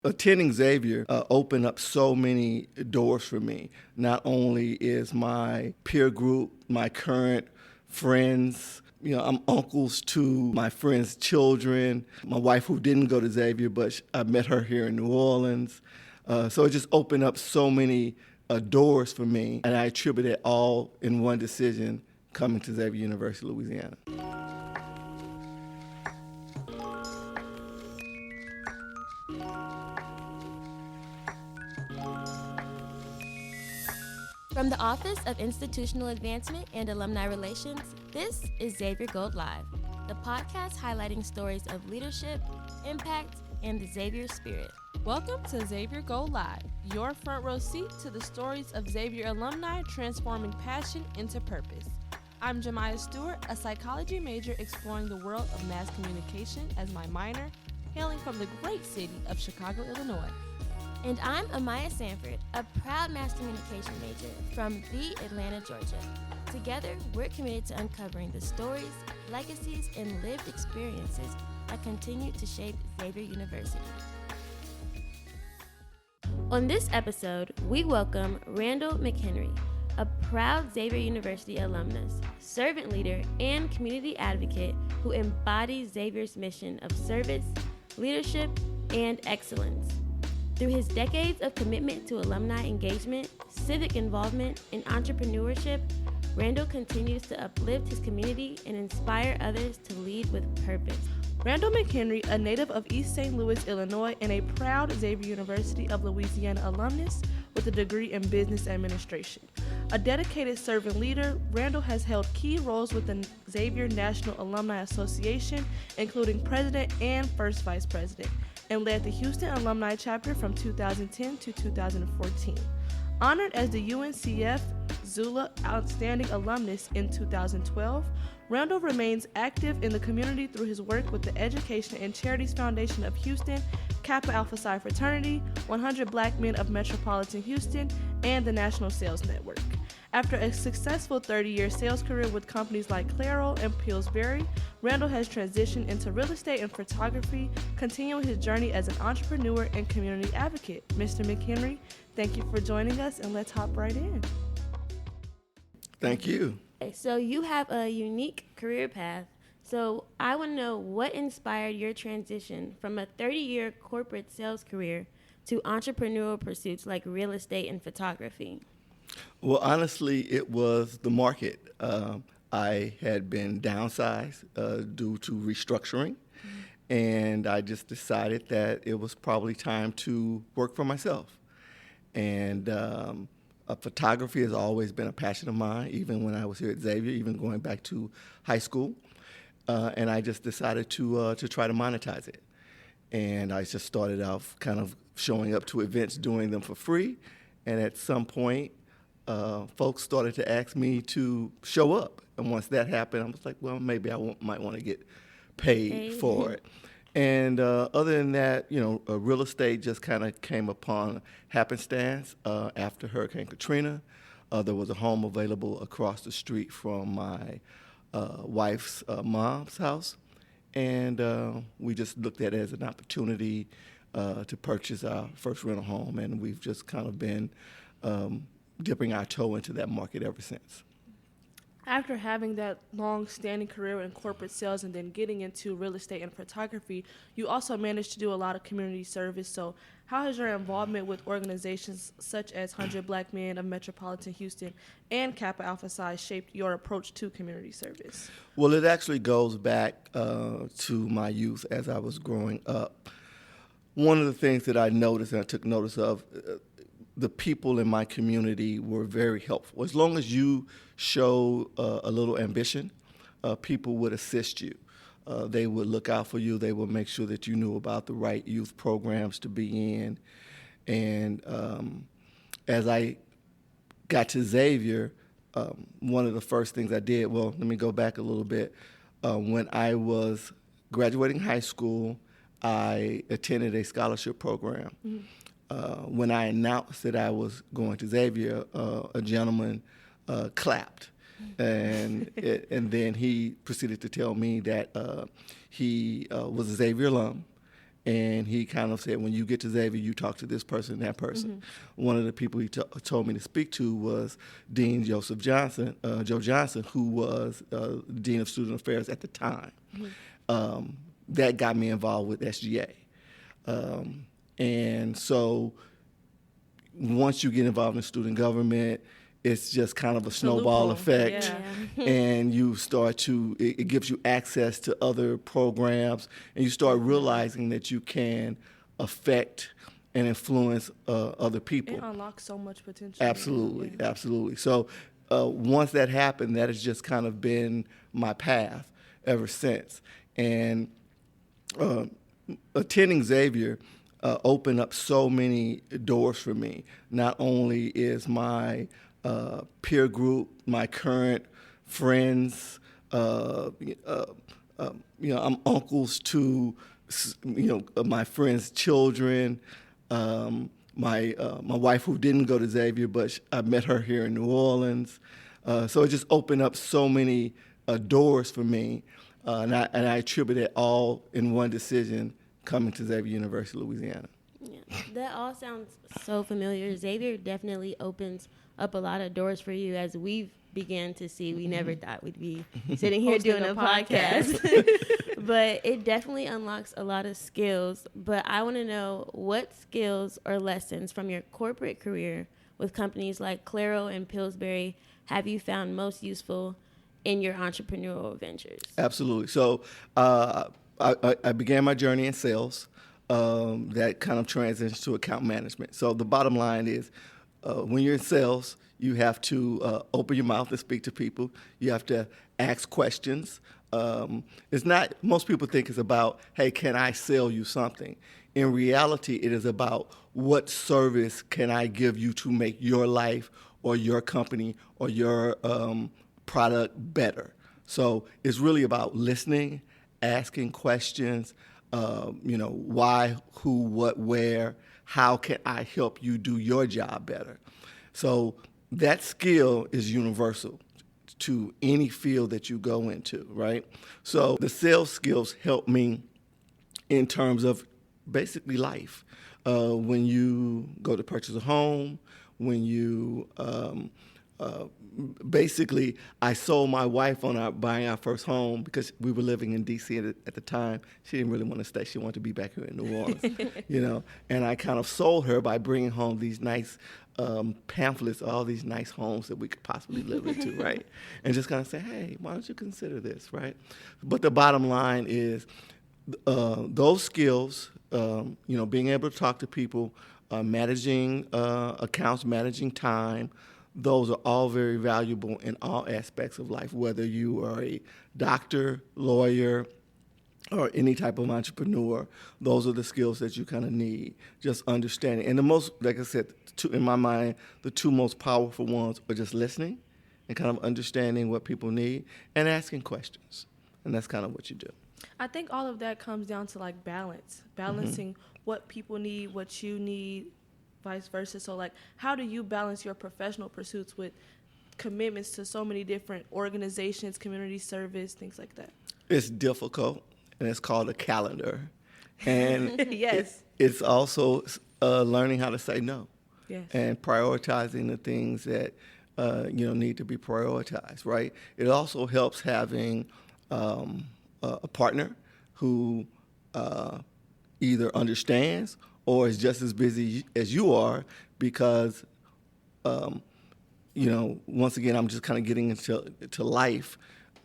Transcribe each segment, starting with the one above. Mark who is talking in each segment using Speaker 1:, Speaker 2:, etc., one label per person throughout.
Speaker 1: Attending Xavier opened up so many doors for me. Not only is my peer group, my current friends, I'm uncles to my friends' children. My wife, who didn't go to Xavier, but I met her here in New Orleans. So it just opened up so many doors for me, and I attribute it all in one decision, coming to Xavier University, Louisiana.
Speaker 2: From the Office of Institutional Advancement and Alumni Relations, this is Xavier Gold Live, the podcast highlighting stories of leadership, impact, and the Xavier spirit.
Speaker 3: Welcome to Xavier Gold Live, your front row seat to the stories of Xavier alumni transforming passion into purpose. I'm Jemiah Stewart, a psychology major exploring the world of mass communication as my minor, hailing from the great city of Chicago, Illinois.
Speaker 2: And I'm Amaya Sanford, a proud mass communication major from the Atlanta, Georgia. Together, we're committed to uncovering the stories, legacies, and lived experiences that continue to shape Xavier University. On this episode, we welcome Randall McHenry, a proud Xavier University alumnus, servant leader, and community advocate who embodies Xavier's mission of service, leadership, and excellence. Through his decades of commitment to alumni engagement, civic involvement, and entrepreneurship, Randall continues to uplift his community and inspire others to lead with purpose.
Speaker 3: Randall McHenry, a native of East St. Louis, Illinois, and a proud Xavier University of Louisiana alumnus with a degree in business administration. A dedicated servant leader, Randall has held key roles with the Xavier National Alumni Association, including president and first vice president, and led the Houston Alumni Chapter from 2010 to 2014. Honored as the UNCF XULA Outstanding Alumnus in 2012, Randall remains active in the community through his work with the Education and Charities Foundation of Houston, Kappa Alpha Psi Fraternity, 100 Black Men of Metropolitan Houston, and the National Sales Network. After a successful 30-year sales career with companies like Claro and Pillsbury, Randall has transitioned into real estate and photography, continuing his journey as an entrepreneur and community advocate. Mr. McHenry, thank you for joining us, and let's hop right in.
Speaker 1: Thank you.
Speaker 2: So you have a unique career path. So I want to know what inspired your transition from a 30-year corporate sales career to entrepreneurial pursuits like real estate and photography.
Speaker 1: Well, honestly, it was the market. I had been downsized due to restructuring, and I just decided that it was probably time to work for myself. And photography has always been a passion of mine, even when I was here at Xavier, even going back to high school. And I just decided to try to monetize it. And I just started off kind of showing up to events, doing them for free. And at some point, folks started to ask me to show up. And once that happened, I was like, well, maybe I might want to get paid for it. And other than that, real estate just kind of came upon happenstance after Hurricane Katrina. There was a home available across the street from my wife's mom's house. And we just looked at it as an opportunity to purchase our first rental home. And we've just kind of been dipping our toe into that market ever since.
Speaker 3: After having that long-standing career in corporate sales and then getting into real estate and photography, you also managed to do a lot of community service. So how has your involvement with organizations such as 100 Black Men of Metropolitan Houston and Kappa Alpha Psi shaped your approach to community service?
Speaker 1: Well, it actually goes back to my youth as I was growing up. One of the things that I noticed and I took notice of, the people in my community were very helpful. As long as you show a little ambition, people would assist you. They would look out for you. They would make sure that you knew about the right youth programs to be in. And as I got to Xavier, one of the first things I did, well, let me go back a little bit. When I was graduating high school, I attended a scholarship program. Mm-hmm. When I announced that I was going to Xavier, a gentleman clapped, and then he proceeded to tell me that he was a Xavier alum, And he kind of said, when you get to Xavier, you talk to this person and that person. One of the people he told me to speak to was Dean Joe Johnson, who was Dean of Student Affairs at the time. That got me involved with SGA. And so once you get involved in student government, it's just kind of a snowball effect.
Speaker 2: Yeah.
Speaker 1: And you start to, it gives you access to other programs, and you start realizing that you can affect and influence other people.
Speaker 3: It unlocks so much potential.
Speaker 1: Absolutely. So once that happened, that has just kind of been my path ever since. And attending Xavier opened up so many doors for me. Not only is my peer group, my current friends, I'm uncles to, my friends' children. My wife, who didn't go to Xavier, but I met her here in New Orleans. So it just opened up so many doors for me, and I attribute it all in one decision: coming to Xavier University, Louisiana.
Speaker 2: Yeah, that all sounds so familiar. Xavier definitely opens up a lot of doors for you, as we've began to see. We never thought we'd be sitting here doing a podcast. But it definitely unlocks a lot of skills. But I want to know, what skills or lessons from your corporate career with companies like Claro and Pillsbury have you found most useful in your entrepreneurial ventures?
Speaker 1: Absolutely. So I began my journey in sales. That kind of transitions to account management. So the bottom line is, when you're in sales, you have to open your mouth and speak to people. You have to ask questions. It's not, most people think it's about, hey, can I sell you something? In reality, it is about, what service can I give you to make your life or your company or your product better? So it's really about listening, asking questions, why, who, what, where, how can I help you do your job better? So that skill is universal to any field that you go into, right? So the sales skills help me in terms of basically life. When you go to purchase a home, when you basically, I sold my wife on buying our first home because we were living in D.C. at the time. She didn't really want to stay. She wanted to be back here in New Orleans, And I kind of sold her by bringing home these nice pamphlets, all these nice homes that we could possibly live into, right? And just kind of say, hey, why don't you consider this, right? But the bottom line is, those skills, being able to talk to people, managing accounts, managing time, those are all very valuable in all aspects of life, whether you are a doctor, lawyer, or any type of entrepreneur. Those are the skills that you kind of need, just understanding. And the most, like I said, in my mind, the two most powerful ones are just listening and kind of understanding what people need and asking questions. And that's kind of what you do.
Speaker 3: I think all of that comes down to like balancing what people need, what you need, vice versa. So like, how do you balance your professional pursuits with commitments to so many different organizations, community service, things like that?
Speaker 1: It's difficult, and it's called a calendar. And
Speaker 3: yes,
Speaker 1: it's also learning how to say no.
Speaker 3: Yes.
Speaker 1: And prioritizing the things that need to be prioritized, right? It also helps having a partner who either understands or is just as busy as you are, because once again, I'm just kind of getting into life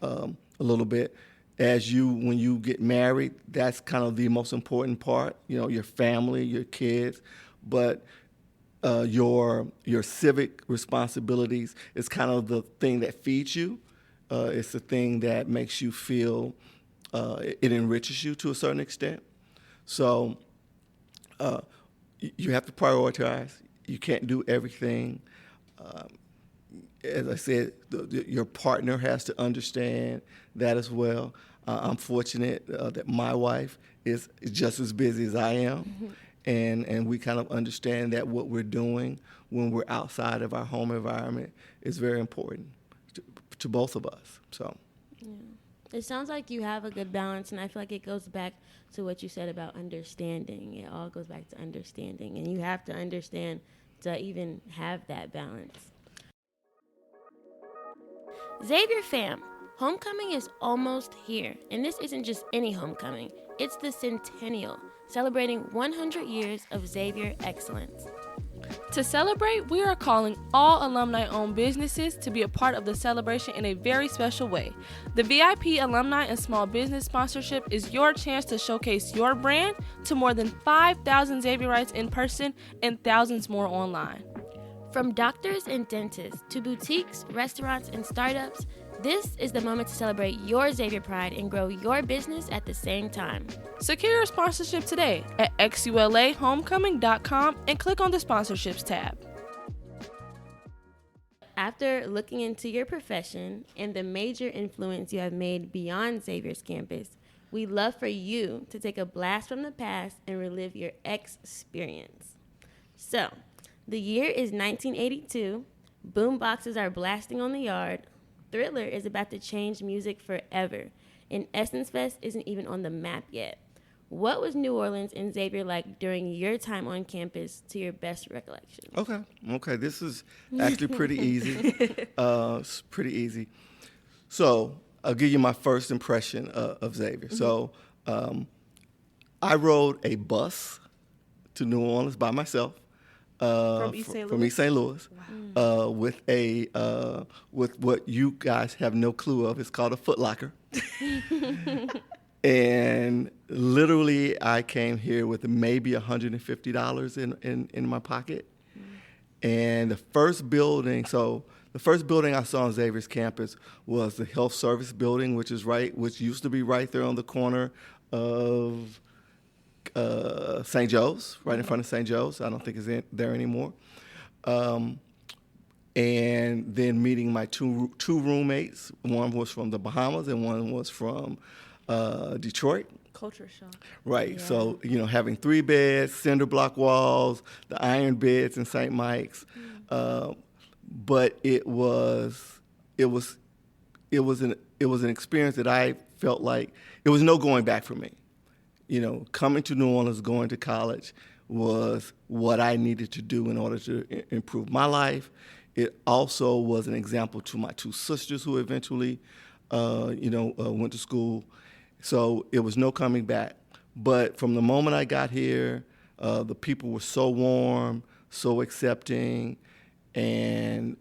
Speaker 1: a little bit. When you get married, that's kind of the most important part. Your family, your kids, but your civic responsibilities is kind of the thing that feeds you. It's the thing that makes you feel, it enriches you to a certain extent. So you have to prioritize. You can't do everything. As I said, your partner has to understand that as well. I'm fortunate that my wife is just as busy as I am, and we kind of understand that what we're doing when we're outside of our home environment is very important to both of us. So,
Speaker 2: It sounds like you have a good balance, and I feel like it goes back to what you said about understanding. It all goes back to understanding, and you have to understand to even have that balance. Xavier fam, homecoming is almost here, and this isn't just any homecoming. It's the centennial, celebrating 100 years of Xavier excellence.
Speaker 3: To celebrate, we are calling all alumni-owned businesses to be a part of the celebration in a very special way. The VIP Alumni and Small Business Sponsorship is your chance to showcase your brand to more than 5,000 Xavierites in person and thousands more online.
Speaker 2: From doctors and dentists to boutiques, restaurants, and startups, this is the moment to celebrate your Xavier pride and grow your business at the same time.
Speaker 3: Secure your sponsorship today at XULAhomecoming.com and click on the sponsorships tab.
Speaker 2: After looking into your profession and the major influence you have made beyond Xavier's campus, we'd love for you to take a blast from the past and relive your experience. So, the year is 1982, boom boxes are blasting on the yard, Thriller is about to change music forever, and Essence Fest isn't even on the map yet. What was New Orleans and Xavier like during your time on campus to your best recollection?
Speaker 1: Okay, this is actually pretty easy. It's pretty easy. So I'll give you my first impression of Xavier. Mm-hmm. So I rode a bus to New Orleans by myself. From East St. Louis, wow. With what you guys have no clue of. It's called a Foot Locker. And literally, I came here with maybe $150 in my pocket. And the first building I saw on Xavier's campus was the Health Service Building, which used to be right there on the corner of St. Joe's, right in front of St. Joe's. I don't think it's there anymore. And then meeting my two roommates. One was from the Bahamas and one was from Detroit.
Speaker 3: Culture shock.
Speaker 1: Right.
Speaker 2: Yeah.
Speaker 1: So, having 3 beds, cinder block walls, the iron beds in St. Mike's. But it was an experience that I felt like it was no going back for me. Coming to New Orleans, going to college was what I needed to do in order to improve my life. It also was an example to my 2 sisters who eventually, went to school. So it was no coming back. But from the moment I got here, the people were so warm, so accepting, and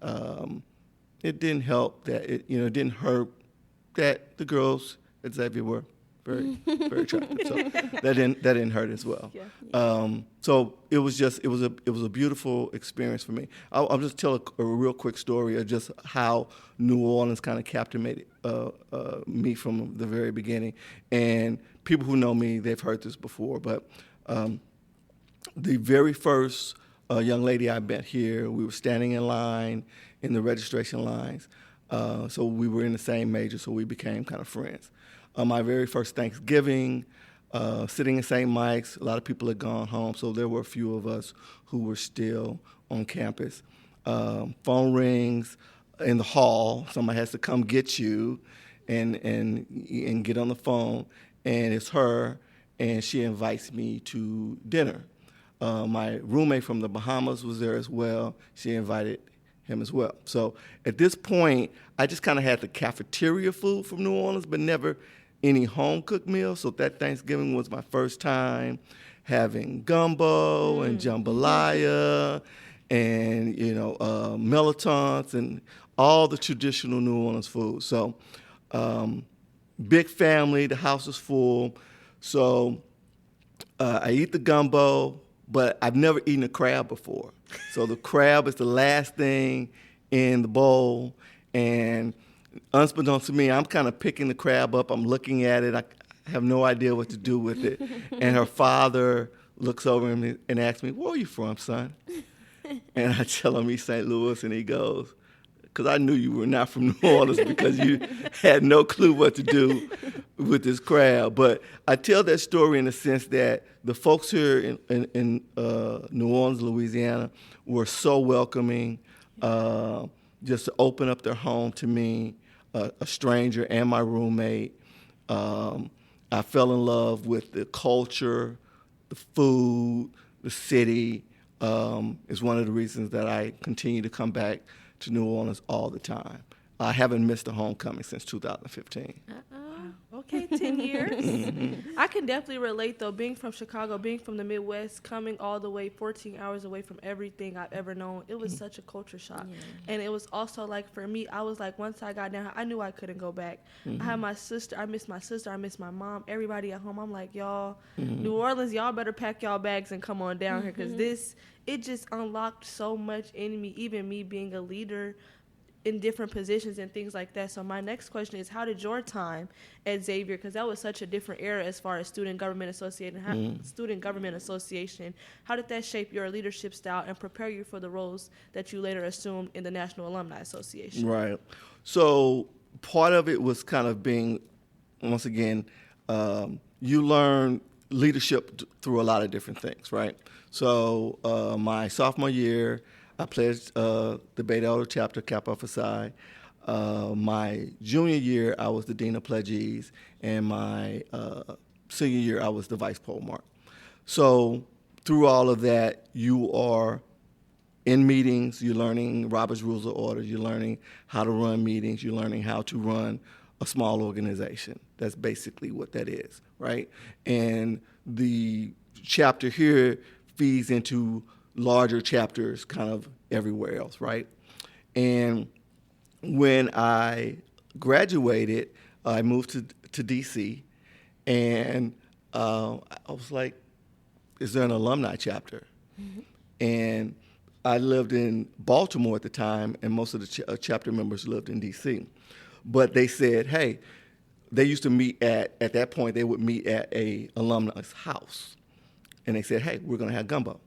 Speaker 1: it didn't help that it didn't hurt that the girls at Xavier were very, very attractive. So that didn't hurt as well. Yeah. So it was a beautiful experience for me. I'll just tell a real quick story of just how New Orleans kind of captivated me from the very beginning. And people who know me, they've heard this before, but the very first young lady I met here, we were standing in line in the registration lines. So we were in the same major, so we became kind of friends. My very first Thanksgiving, sitting in St. Mike's, a lot of people had gone home, so there were a few of us who were still on campus. Phone rings in the hall. Somebody has to come get you and get on the phone, and it's her, and she invites me to dinner. My roommate from the Bahamas was there as well. She invited him as well. So at this point, I just kind of had the cafeteria food from New Orleans, but never any home-cooked meal. So that Thanksgiving was my first time having gumbo and jambalaya and, melitons and all the traditional New Orleans food. So big family, the house is full. So I eat the gumbo, but I've never eaten a crab before. So the crab is the last thing in the bowl, and unbeknownst to me, I'm kind of picking the crab up. I'm looking at it. I have no idea what to do with it. And her father looks over at me and asks me, "Where are you from, son?" And I tell him East St. Louis, and he goes, "Because I knew you were not from New Orleans because you had no clue what to do with this crab." But I tell that story in the sense that the folks here in New Orleans, Louisiana, were so welcoming, just to open up their home to me. a stranger and my roommate. I fell in love with the culture, the food, the city. Is one of the reasons that I continue to come back to New Orleans all the time. I haven't missed a homecoming since 2015.
Speaker 3: Okay, 10 years. I can definitely relate, though, being from Chicago, being from the Midwest, coming all the way 14 hours away from everything I've ever known. It was such a culture shock. Yeah. And it was also like, for me, I was like, once I got down, I knew I couldn't go back. I had my sister. I miss my mom, everybody at home. I'm like, y'all, New Orleans, y'all better pack y'all bags and come on down here, because it just unlocked so much in me, even me being a leader in different positions and things like that. So my next question is, how did your time at Xavier, because that was such a different era as far as student government association, how did that shape your leadership style and prepare you for the roles that you later assumed in the National Alumni Association?
Speaker 1: Right. So part of it was kind of being, once again, you learn leadership through a lot of different things, right? So my sophomore year, I pledged the Beta Elder Chapter, Kappa Alpha Psi. My junior year, I was the Dean of Pledgees, and my senior year, I was the Vice Pole Mark. So through all of that, you are in meetings, you're learning Robert's Rules of Order, you're learning how to run meetings, you're learning how to run a small organization. That's basically what that is, right? And the chapter here feeds into larger chapters kind of everywhere else, right? And when I graduated, I moved to D.C., and I was like, is there an alumni chapter? And I lived in Baltimore at the time, and most of the chapter members lived in D.C. But they said, hey, they used to meet at that point, they would meet at a alumnus house. And they said, hey, we're going to have gumbo.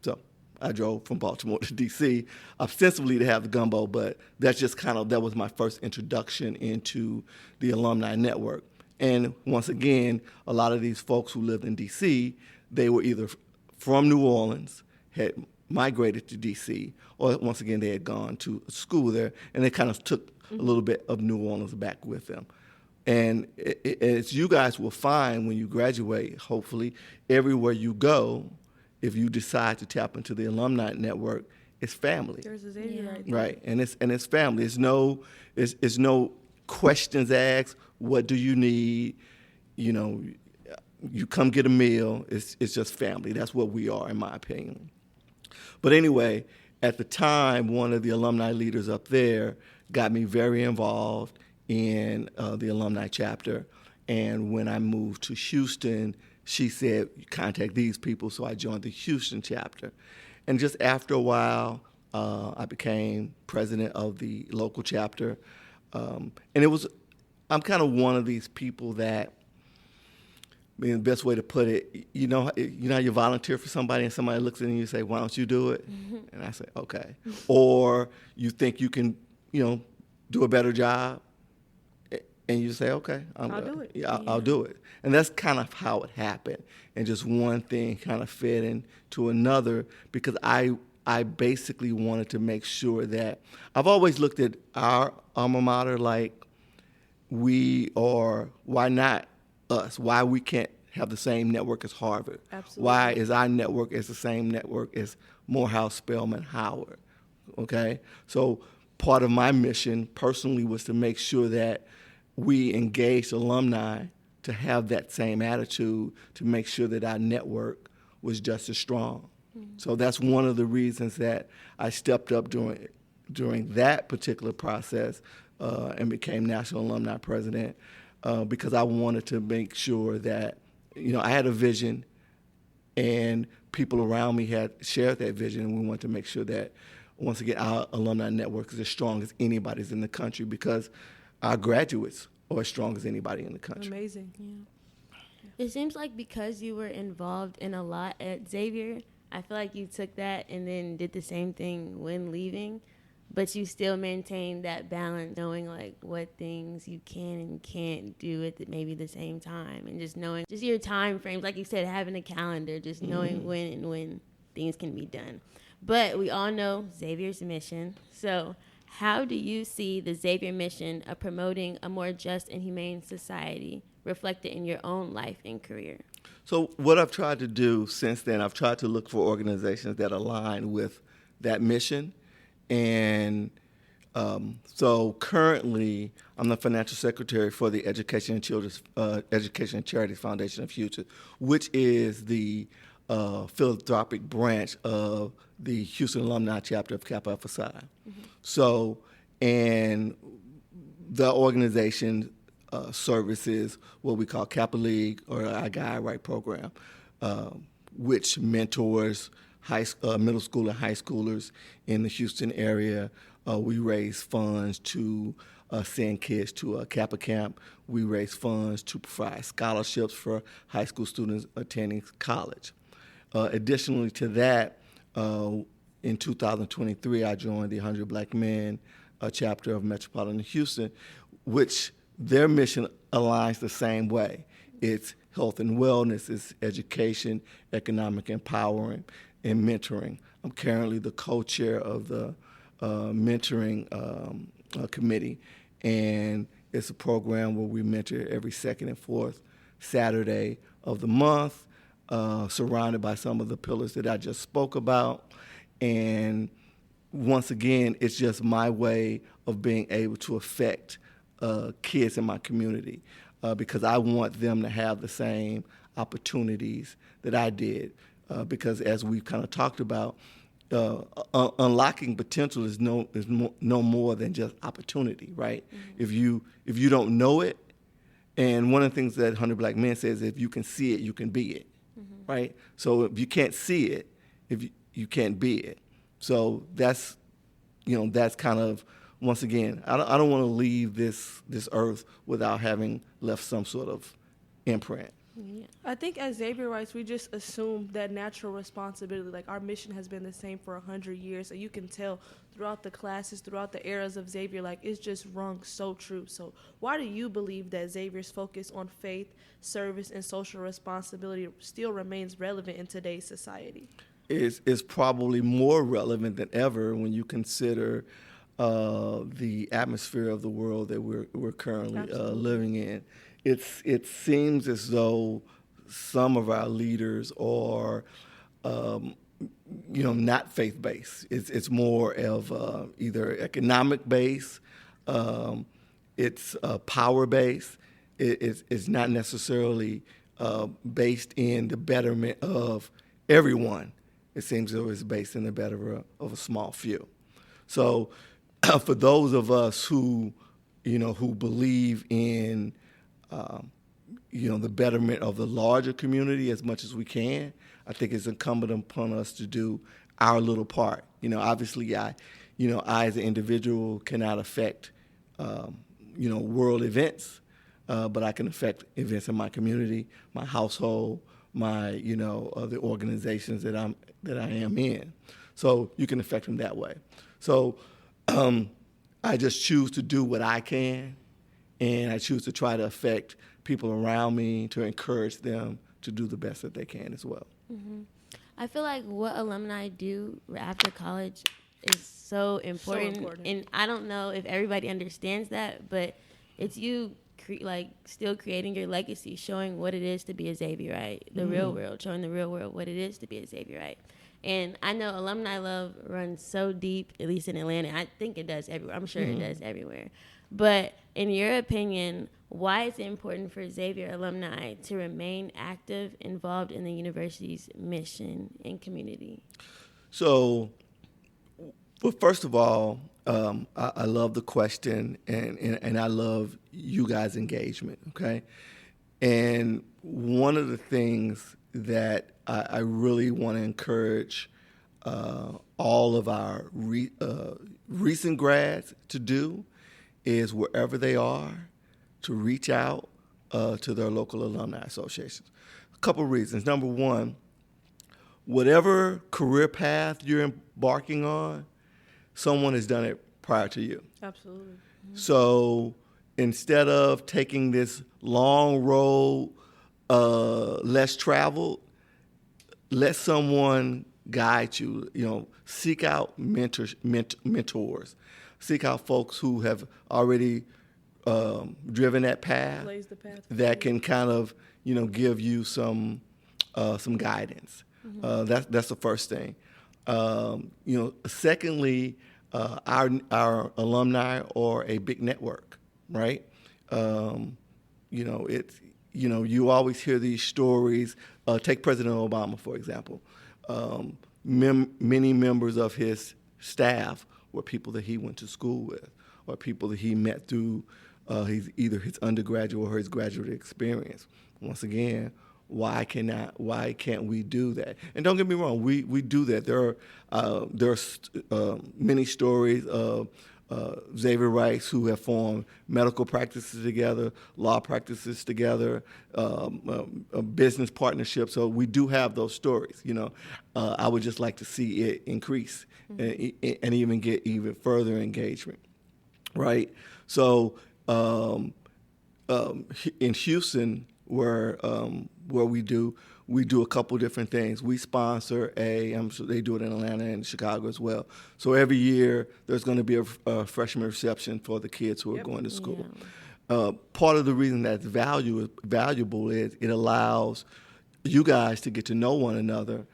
Speaker 1: So I drove from Baltimore to D.C. ostensibly to have the gumbo, but that's just that was my first introduction into the alumni network. And once again, a lot of these folks who lived in D.C., they were either from New Orleans, had migrated to D.C., or once again, they had gone to school there, and they kind of took a little bit of New Orleans back with them. And as you guys will find when you graduate, hopefully, everywhere you go, if you decide to tap into the alumni network, it's family.
Speaker 3: There's a Xavierites.
Speaker 1: Right, and it's family. It's no questions asked. What do you need? You come get a meal. It's just family. That's what we are, in my opinion. But anyway, at the time, one of the alumni leaders up there got me very involved in the alumni chapter. And when I moved to Houston, she said, contact these people. So I joined the Houston chapter. And just after a while, I became president of the local chapter. And I'm kind of one of these people that, the best way to put it, you know how you volunteer for somebody and somebody looks at you and you say, why don't you do it? And I say, okay. Or you think you can, do a better job, and you say, okay,
Speaker 3: I'll do it.
Speaker 1: Yeah, I'll do it. And that's kind of how it happened. And just one thing kind of fed into another, because I basically wanted to make sure that I've always looked at our alma mater like why not us? Why we can't have the same network as Harvard?
Speaker 3: Absolutely.
Speaker 1: Why is our network as the same network as Morehouse, Spelman, Howard? Okay? So part of my mission personally was to make sure that we engaged alumni to have that same attitude, to make sure that our network was just as strong. So that's one of the reasons that I stepped up during that particular process and became National Alumni President, because I wanted to make sure that, I had a vision and people around me had shared that vision, and we wanted to make sure that, once again, our alumni network is as strong as anybody's in the country, because our graduates are as strong as anybody in the country.
Speaker 3: Amazing.
Speaker 2: Yeah. It seems like because you were involved in a lot at Xavier, I feel like you took that and then did the same thing when leaving, but you still maintained that balance, knowing like what things you can and can't do at maybe the same time, and just knowing just your time frames, like you said, having a calendar, just knowing when things can be done. But we all know Xavier's mission. So how do you see the Xavier mission of promoting a more just and humane society reflected in your own life and career?
Speaker 1: So what I've tried to do since then, I've tried to look for organizations that align with that mission. And so currently, I'm the financial secretary for the Education and Charities Foundation of Houston, which is the philanthropic branch of the Houston Alumni chapter of Kappa Alpha Psi. So, and the organization services what we call Kappa League, or our Guide Right program, which mentors middle school and high schoolers in the Houston area. We raise funds to send kids to a Kappa camp. We raise funds to provide scholarships for high school students attending college. Additionally to that, in 2023, I joined the 100 Black Men chapter of Metropolitan Houston, which their mission aligns the same way. It's health and wellness, it's education, economic empowering, and mentoring. I'm currently the co-chair of the mentoring committee, and it's a program where we mentor every second and fourth Saturday of the month, surrounded by some of the pillars that I just spoke about. And once again, it's just my way of being able to affect kids in my community, because I want them to have the same opportunities that I did. Because as we've kind of talked about, unlocking potential is no more than just opportunity, right? Mm-hmm. If you don't know it, and one of the things that 100 Black Men says, if you can see it, you can be it, mm-hmm. right? So if you can't see it, if you can't be it. So that's kind of, once again, I don't want to leave this earth without having left some sort of imprint.
Speaker 3: Yeah. I think as Xavierites, we just assume that natural responsibility, like our mission has been the same for 100 years, and you can tell throughout the classes, throughout the eras of Xavier, like it's just rung so true. So why do you believe that Xavier's focus on faith, service, and social responsibility still remains relevant in today's society?
Speaker 1: Is probably more relevant than ever when you consider the atmosphere of the world that we're currently living in. It seems as though some of our leaders are, not faith-based. It's more of either economic-based, it's power-based. It's not necessarily based in the betterment of everyone. It seems as though it's based in the betterment of a small few. So, for those of us who believe in the betterment of the larger community as much as we can, I think it's incumbent upon us to do our little part. Obviously, I as an individual cannot affect, world events, but I can affect events in my community, my household, my, the organizations that I am in. So you can affect them that way. So I just choose to do what I can, and I choose to try to affect people around me, to encourage them to do the best that they can as well.
Speaker 2: Mm-hmm. I feel like what alumni do after college is so important. And I don't know if everybody understands that, but it's you still creating your legacy, showing what it is to be a Xavierite, the real world, showing the real world what it is to be a Xavierite. And I know alumni love runs so deep, at least in Atlanta. I think it does everywhere. I'm sure it does everywhere. But in your opinion, why is it important for Xavier alumni to remain active, involved in the university's mission and community?
Speaker 1: So, well, first of all, I love the question, and I love you guys' engagement, okay? And one of the things that I really want to encourage all of our recent grads to do is, wherever they are, to reach out to their local alumni associations. A couple of reasons. Number one, whatever career path you're embarking on, someone has done it prior to you.
Speaker 3: Absolutely. Mm-hmm.
Speaker 1: So instead of taking this long road, less traveled, let someone guide you. Seek out mentors. seek out folks who have already driven that path,
Speaker 3: Blaze the path.
Speaker 1: that can kind of, give you some guidance. That's the first thing. Secondly, our alumni are a big network, right? You always hear these stories. Take President Obama, for example. Many members of his staff were people that he went to school with, or people that he met through either his undergraduate or his graduate experience. Once again, why can't we do that? And don't get me wrong, we do that. There are many stories of Xavierites who have formed medical practices together, law practices together, business partnerships. So we do have those stories. I would just like to see it increase and even get even further engagement, right? So in Houston, where we do a couple different things. We sponsor I'm sure they do it in Atlanta and Chicago as well. So every year there's going to be a freshman reception for the kids who are going to school. Yeah. Part of the reason that's valuable is it allows you guys to get to know one another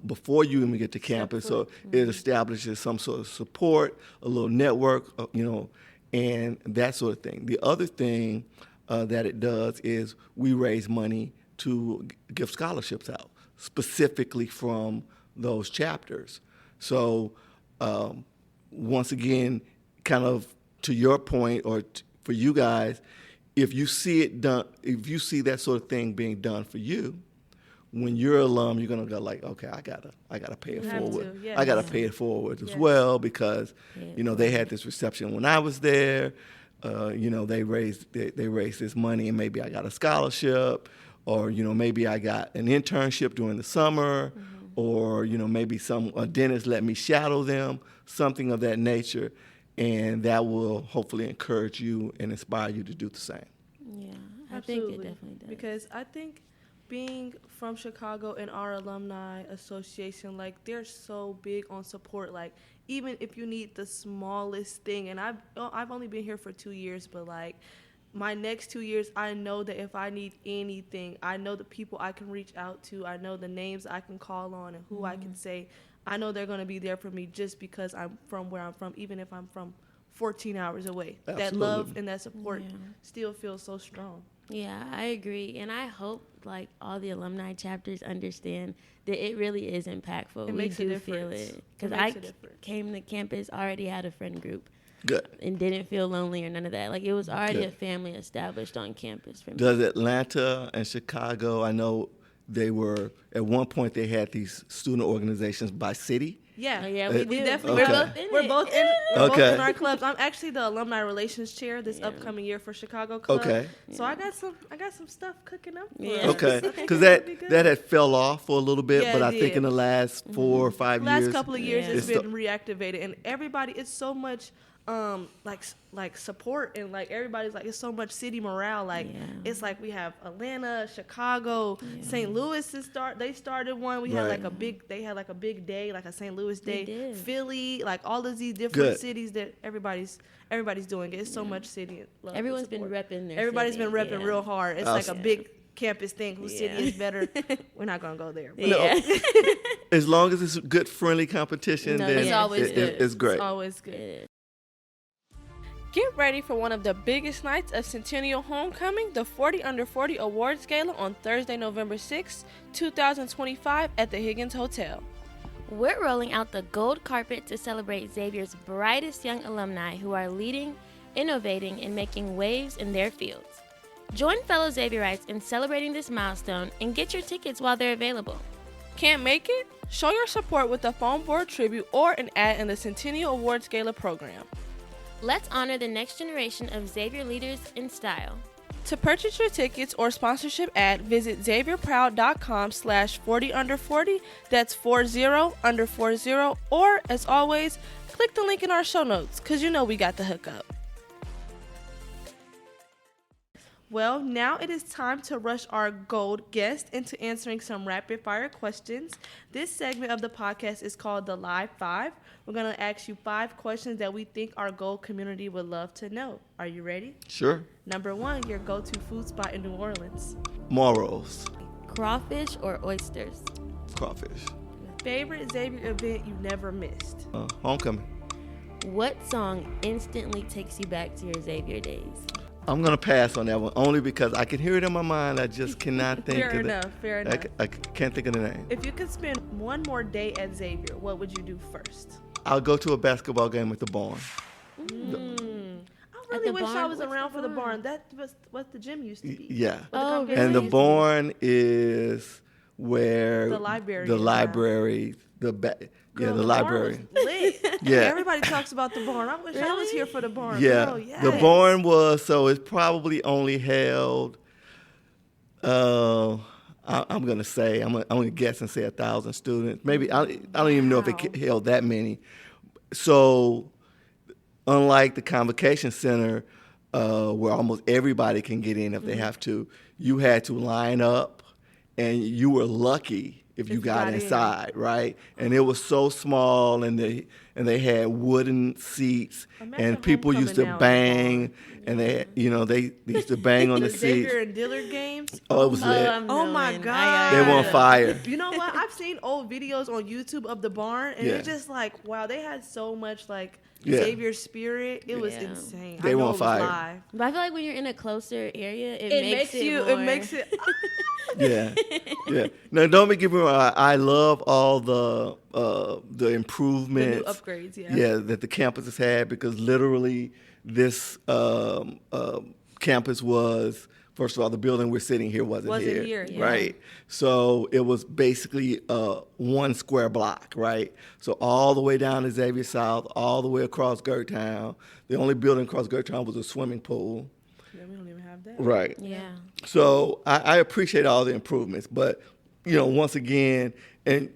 Speaker 1: before you even get to campus. So it establishes some sort of support, a little network, and that sort of thing. The other thing that it does is we raise money to give scholarships out, specifically from those chapters. So once again, kind of to your point, or for you guys, if you see it done, if you see that sort of thing being done for you, when you're an alum, you're gonna go like, okay, I gotta pay it forward. Yes. I gotta pay it forward as well, because they had this reception when I was there. They raised this money, and maybe I got a scholarship, or maybe I got an internship during the summer, or maybe a dentist let me shadow them, something of that nature, and that will hopefully encourage you and inspire you to do the same.
Speaker 2: Yeah,
Speaker 3: Absolutely.
Speaker 2: I think it definitely does.
Speaker 3: Because I think being from Chicago and our alumni association, like, they're so big on support. Like, even if you need the smallest thing, and I've only been here for 2 years, but like my next 2 years, I know that if I need anything, I know the people I can reach out to, I know the names I can call on, and who I can say, I know they're going to be there for me just because I'm from where I'm from, even if I'm from 14 hours away. Absolutely. That love and that support still feels so strong.
Speaker 2: Yeah, I agree. And I hope like all the alumni chapters understand that it really is impactful. We do feel it. Because I came to campus, already had a friend group.
Speaker 1: Good.
Speaker 2: And didn't feel lonely or none of that. Like, it was already a family established on campus for me.
Speaker 1: Does Atlanta and Chicago, I know they were, at one point they had these student organizations by city.
Speaker 3: Yeah,
Speaker 2: we
Speaker 3: definitely.
Speaker 2: Okay.
Speaker 3: We're both in our clubs. I'm actually the alumni relations chair this upcoming year for Chicago Club. Okay. So I got some stuff cooking up.
Speaker 1: Okay. Because that had fell off for a little bit, but I think in the last 4 or 5 years,
Speaker 3: last couple of years, it's been reactivated, and everybody, it's so much. Like support, and like everybody's like, it's so much city morale. Like it's like we have Atlanta, Chicago, St. Louis they started one. We had like a big day, like a St. Louis day. Philly, like all of these different cities that everybody's doing it. It's so much city love.
Speaker 2: Everyone's been repping their
Speaker 3: Everybody's
Speaker 2: city.
Speaker 3: been repping real hard. It's like a big campus thing. Whose city is better? We're not gonna go there.
Speaker 1: As long as it's good, friendly competition, then
Speaker 3: it's always good.
Speaker 1: It's great.
Speaker 3: It's always good. Get ready for one of the biggest nights of Centennial Homecoming, the 40 Under 40 Awards Gala on Thursday, November 6, 2025 at the Higgins Hotel.
Speaker 2: We're rolling out the gold carpet to celebrate Xavier's brightest young alumni who are leading, innovating, and making waves in their fields. Join fellow Xavierites in celebrating this milestone and get your tickets while they're available.
Speaker 3: Can't make it? Show your support with a foam board tribute or an ad in the Centennial Awards Gala program.
Speaker 2: Let's honor the next generation of Xavier leaders in style.
Speaker 3: To purchase your tickets or sponsorship ad, visit xavierproud.com/40under40. That's 40under40. Or, as always, click the link in our show notes, because we got the hookup. Well, now it is time to rush our gold guest into answering some rapid fire questions. This segment of the podcast is called the Live 5. We're going to ask you 5 questions that we think our gold community would love to know. Are you ready?
Speaker 1: Sure.
Speaker 3: Number 1, your go-to food spot in New Orleans.
Speaker 1: Morals.
Speaker 2: Crawfish or oysters?
Speaker 1: Crawfish.
Speaker 3: Favorite Xavier event you never missed?
Speaker 1: Homecoming.
Speaker 2: What song instantly takes you back to your Xavier days?
Speaker 1: I'm going to pass on that one only because I can hear it in my mind. I just cannot think
Speaker 3: Fair
Speaker 1: of
Speaker 3: enough,
Speaker 1: it.
Speaker 3: fair enough.
Speaker 1: I can't think of the name.
Speaker 3: If you could spend one more day at Xavier, what would you do first?
Speaker 1: I'll go to a basketball game at the barn.
Speaker 3: I
Speaker 2: At
Speaker 3: really
Speaker 2: the
Speaker 3: wish I
Speaker 2: barn?
Speaker 3: was
Speaker 2: What's
Speaker 3: around
Speaker 2: the
Speaker 3: for the
Speaker 2: barn?
Speaker 3: barn. That was what the gym used to be.
Speaker 1: Yeah.
Speaker 2: Oh,
Speaker 3: congregation
Speaker 1: And the
Speaker 3: used to be.
Speaker 1: barn is where
Speaker 3: The library
Speaker 1: the
Speaker 3: is now.
Speaker 1: library, the
Speaker 3: Girl,
Speaker 1: the
Speaker 3: barn
Speaker 1: library.
Speaker 3: was lit.
Speaker 1: Yeah.
Speaker 3: Everybody talks about the barn. I wish I was
Speaker 2: Really?
Speaker 3: here for the barn.
Speaker 1: Yeah,
Speaker 3: Girl, yes.
Speaker 1: the barn was, so it probably only held, I'm going to say, I'm going to guess and say 1,000 students. Maybe, I don't even know if it
Speaker 3: Wow.
Speaker 1: held that many. So, unlike the Convocation Center, where almost everybody can get in if they have to, you had to line up, and you were lucky if you got
Speaker 3: in.
Speaker 1: inside, right? And it was so small, and they had wooden seats,
Speaker 3: Imagine
Speaker 1: and people used to
Speaker 3: homecoming now in the
Speaker 1: bang, and they used to bang on the
Speaker 3: The
Speaker 1: seats.
Speaker 3: Xavier and Dillard games.
Speaker 1: Oh, it was lit.
Speaker 3: Oh my
Speaker 2: knowing.
Speaker 3: God.
Speaker 1: They were on fire.
Speaker 3: You know what? I've seen old videos on YouTube of the barn, and
Speaker 1: Yeah.
Speaker 3: it's just like, wow, they had so much like
Speaker 1: Yeah.
Speaker 3: Xavier spirit. It was
Speaker 2: Yeah.
Speaker 3: insane.
Speaker 1: They
Speaker 3: I
Speaker 1: were
Speaker 3: know
Speaker 1: on
Speaker 3: it was
Speaker 1: fire.
Speaker 3: live.
Speaker 2: But I feel like when you're in a closer area, it
Speaker 3: It
Speaker 2: makes it
Speaker 3: you.
Speaker 2: more...
Speaker 3: It makes it.
Speaker 1: Yeah, yeah. Now, don't get me wrong. I love all the improvements,
Speaker 3: upgrades, yeah.
Speaker 1: yeah, that the campus has had, because literally this campus was, first of all, the building we're sitting here wasn't
Speaker 3: here, yeah.
Speaker 1: right? So it was basically one square block, right? So all the way down to Xavier South, all the way across Gertown. The only building across Gertown was a swimming pool.
Speaker 3: Yeah, we don't even have that.
Speaker 1: Right.
Speaker 2: Yeah.
Speaker 1: So I appreciate all the improvements, but once again, and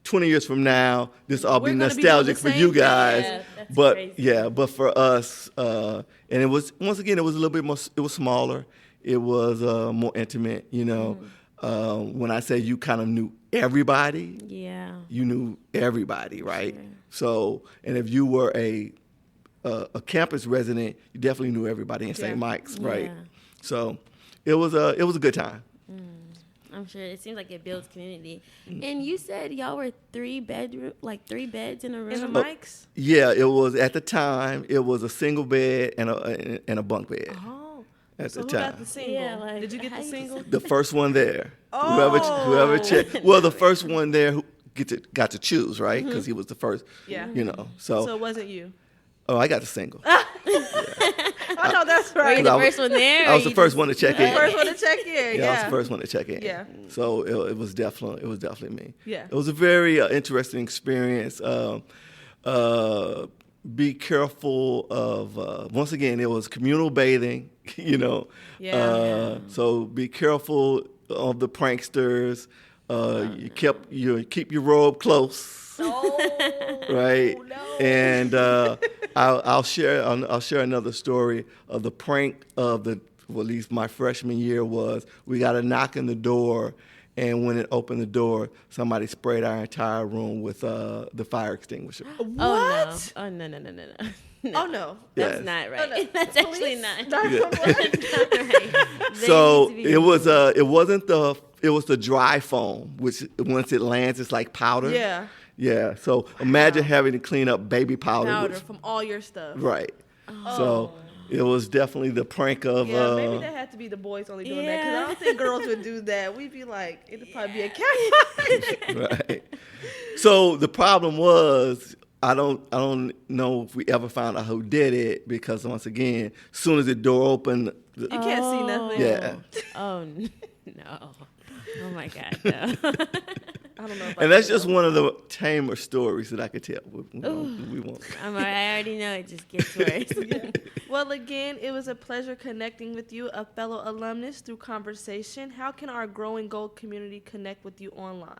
Speaker 1: 20 years from now, this will all be
Speaker 3: We're gonna be
Speaker 1: nostalgic
Speaker 3: doing the
Speaker 1: for you
Speaker 3: same thing.
Speaker 1: guys.
Speaker 2: Yeah, that's
Speaker 1: but
Speaker 2: crazy.
Speaker 1: but for us, and it was, once again, it was a little bit more. It was smaller. It was more intimate. When I say you kind of knew everybody,
Speaker 2: Yeah.
Speaker 1: you knew everybody, right?
Speaker 2: Sure.
Speaker 1: So, and if you were a campus resident, you definitely knew everybody in
Speaker 3: Yeah.
Speaker 1: St. Mike's, right?
Speaker 2: Yeah.
Speaker 1: So, it was a good time.
Speaker 2: I'm sure it seems like it builds community. And you said y'all were 3 beds in a room.
Speaker 3: In the mics.
Speaker 1: Yeah, it was at the time. It was a single bed and a bunk bed
Speaker 3: Oh.
Speaker 1: at
Speaker 3: So
Speaker 1: the
Speaker 3: who
Speaker 1: time.
Speaker 3: got the single?
Speaker 2: Yeah, like,
Speaker 3: Did you get
Speaker 2: how
Speaker 3: the
Speaker 2: you
Speaker 3: single?
Speaker 1: The first one there.
Speaker 3: Oh.
Speaker 1: Whoever checked. Well, the first one there who got to choose, right? Because he was the first.
Speaker 3: Yeah.
Speaker 1: So
Speaker 3: So it wasn't you.
Speaker 1: I got the single.
Speaker 3: I know that's
Speaker 2: Were you
Speaker 3: right.
Speaker 2: the
Speaker 1: I was-
Speaker 2: first one there?
Speaker 1: I
Speaker 2: or
Speaker 1: was the
Speaker 2: you
Speaker 1: first
Speaker 2: just-
Speaker 1: one to check
Speaker 3: The
Speaker 1: in.
Speaker 3: first one to check in.
Speaker 1: Yeah, I was the first one to check in.
Speaker 3: Yeah.
Speaker 1: So it was definitely me.
Speaker 3: Yeah.
Speaker 1: It was a very interesting experience. Be careful of, once again, it was communal bathing,
Speaker 3: Yeah.
Speaker 1: So be careful of the pranksters. You keep your robe close.
Speaker 3: Oh,
Speaker 1: Right,
Speaker 3: no.
Speaker 1: and I'll share another story of the prank of at least my freshman year was we got a knock in the door, and when it opened the door, somebody sprayed our entire room with the fire extinguisher.
Speaker 3: What?
Speaker 2: Oh, no.
Speaker 3: Oh, no.
Speaker 2: That's
Speaker 1: Yes.
Speaker 2: not right.
Speaker 3: Oh, no.
Speaker 2: That's actually not.
Speaker 3: What?
Speaker 2: Not right. They
Speaker 1: So
Speaker 2: need to be-
Speaker 1: it was the dry foam, which once it lands, it's like powder.
Speaker 3: Yeah.
Speaker 1: Yeah. So imagine having to clean up baby powder.
Speaker 3: Powder
Speaker 1: which-
Speaker 3: from all your stuff.
Speaker 1: right. So it was definitely the prank of.
Speaker 3: Yeah, maybe that had to be the boys only doing that, because I
Speaker 2: Yeah.
Speaker 3: don't think girls would do that. We'd be like, it'd probably be a cat.
Speaker 1: Right. So the problem was, I don't know if we ever found out who did it, because once again, as soon as the door opened,
Speaker 3: You can't see nothing.
Speaker 1: yeah.
Speaker 2: Oh, no. Oh, my God, no.
Speaker 3: I don't know. If I
Speaker 1: And that's
Speaker 3: could
Speaker 1: just
Speaker 3: go.
Speaker 1: one of the tamer stories that I could tell. We won't.
Speaker 2: I already know it just gets worse.
Speaker 3: Well, again, it was a pleasure connecting with you, a fellow alumnus, through conversation. How can our growing gold community connect with you online?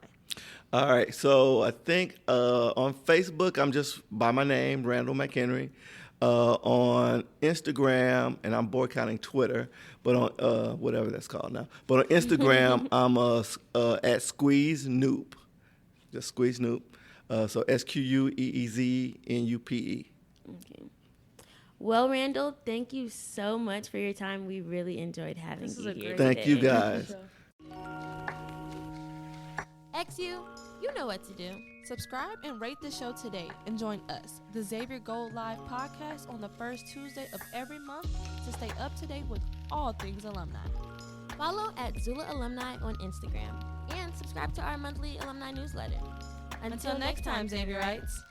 Speaker 1: All right. So I think on Facebook, I'm just by my name, Randall McHenry. On Instagram, and I'm boycotting Twitter, but on whatever that's called now. But on Instagram, I'm at Squeeze Noop, just Squeeze Noop. So SQUEEZNUPE.
Speaker 2: Okay. Well, Randall, thank you so much for your time. We really enjoyed having you here.
Speaker 1: Thank you, guys.
Speaker 2: XU, you know what to do.
Speaker 3: Subscribe and rate the show today and join us, the Xavier Gold Live podcast, on the first Tuesday of every month to stay up to date with all things alumni.
Speaker 2: Follow at XULA Alumni on Instagram and subscribe to our monthly alumni newsletter.
Speaker 3: Until next time, Xavierites.